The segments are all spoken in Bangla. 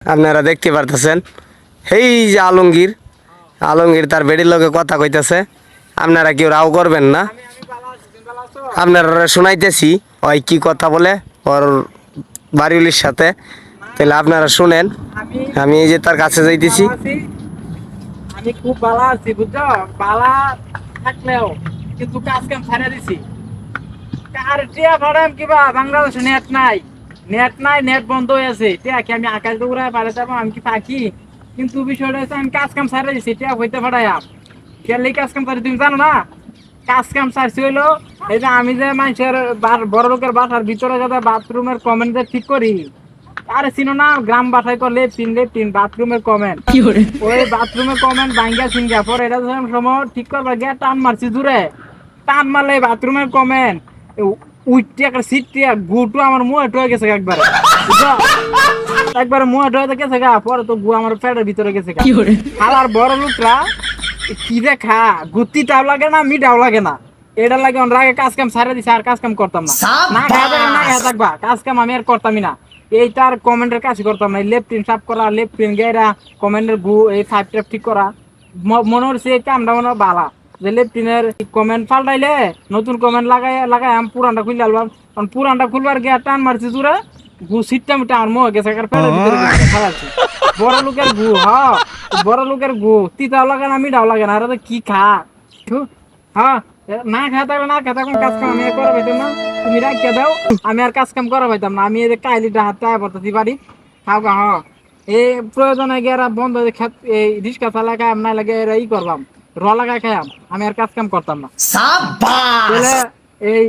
আপনারা দেখতে পারতেছেন এই যে আলমগীর আলমগীর তার বেডির লগে কথা কইতেছে। আপনারা কেউ রাও করবেন না, আপনারা শুনাইতেছি ওই কি কথা বলে ওর বাড়িওয়ালির সাথে। তাহলে আপনারা শুনেন, আমি এই যে তার কাছে যাইতেছি। আমি খুব ভালো আছি বুঝছো, ভালো থাকলেও কিন্তু কাজ কাম ছাড়া দিছি। আর টিয়া ভাড়াম কিবা বাংলাদেশে নেট নাই, নেট বন্ধ হয়ে আছে। টিয়া কি আমি আকাশ দৌড়ায় পারে যাবো, আমি কি পাখি? কিন্তু বিষয়টা হচ্ছে আমি কাজ কাম ছাড়া দিছি, টিয়া হইতে ভাড়াইয়াম কেলি কাজ কাম ছাড়ি তুমি জানো না? কাজ কাম ছাড়ছি হইলো এই যে আমি যে মানুষের বড় লোকের বাসার ভিতরে যাতে বাথরুমের কমেন্ট যে ঠিক করি। আরে চিনো না, গ্রাম বাসায় করলে লেফটিন বাথরুমের কমেন্ট, ওই বাথরুমের কমেন্ট ভাঙ্গা সিঙ্গা পরে এটা সময় ঠিক করবার গিয়ে টান মারছি দূরে। টান মারলে বাথরুমের কমেন্ট উইটে একটা সিটটিয়া গুটু আমার মুখে ঢুকে গেছে একবারে, বুঝছো? একবারে মুখে ঢুকে গেছে গা, পরে তো গু আমার পেটের ভিতরে গেছে গা। আর বড় লোকরা কি যে খা গুত্তিটাও লাগে না, মিটাও লাগে না, এটা লাগে রাগে কাজ কাম ছাড়ে দিছে। আর কাজ কাম করতাম না, না খাওয়া থাকবে না খাওয়া থাকবা, কাজ কাম আমি আর করতামই না। এইটার কমেন্টের কাজ করতাম না, লেফটিন সাফ করা, লেফটিন গেরা কমেন্টের গু এই ফাইভ ট্যাপ ঠিক করা। মনে হচ্ছে এই কামটা মনে হয় বালা, যে লেফটিনের কমেন্ট পাল্টাইলে নতুন কমেন্ট লাগাই আমি পুরানটা খুলে আলবাম। কারণ পুরানটা খুলবার গিয়ে টান মারছি জুড়ে গু সিটটা মিটা আমার মুখ গেছে, পেটের ভিতরে খাওয়াচ্ছি। বড় লোকের গু, হ্যাঁ বড় লোকের গু, তিতাও লাগে না মিঠাও লাগে না। আরে কি খা হ্যাঁ, না খেয়ে থাকলে না খেয়ে থাকুন, কাজ কাম আমি আর করা পাইতাম না। তুমি রাখিয়া দাও, আমি আর কাজ কাম করা পাইতাম না। আমি এই যে কাইলিটা হাতে আয় পড়তেছি বাড়ি খাও গা। হ্যাঁ, এই প্রয়োজনে গিয়ে বন্ধ এই রিক্সা চালা খাই না লাগে ই করবাম, র লাগাই খাইয়াম, আমি আর কাজ কাম করতাম না। তাহলে এই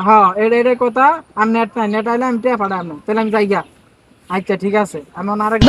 হ্যাঁ এটাই কথা। আর নেট নাই, নেট আইলে আমি টেয়া পাঠাম না, তাহলে আমি যাই গা। আচ্ছা ঠিক আছে, আমি আরেক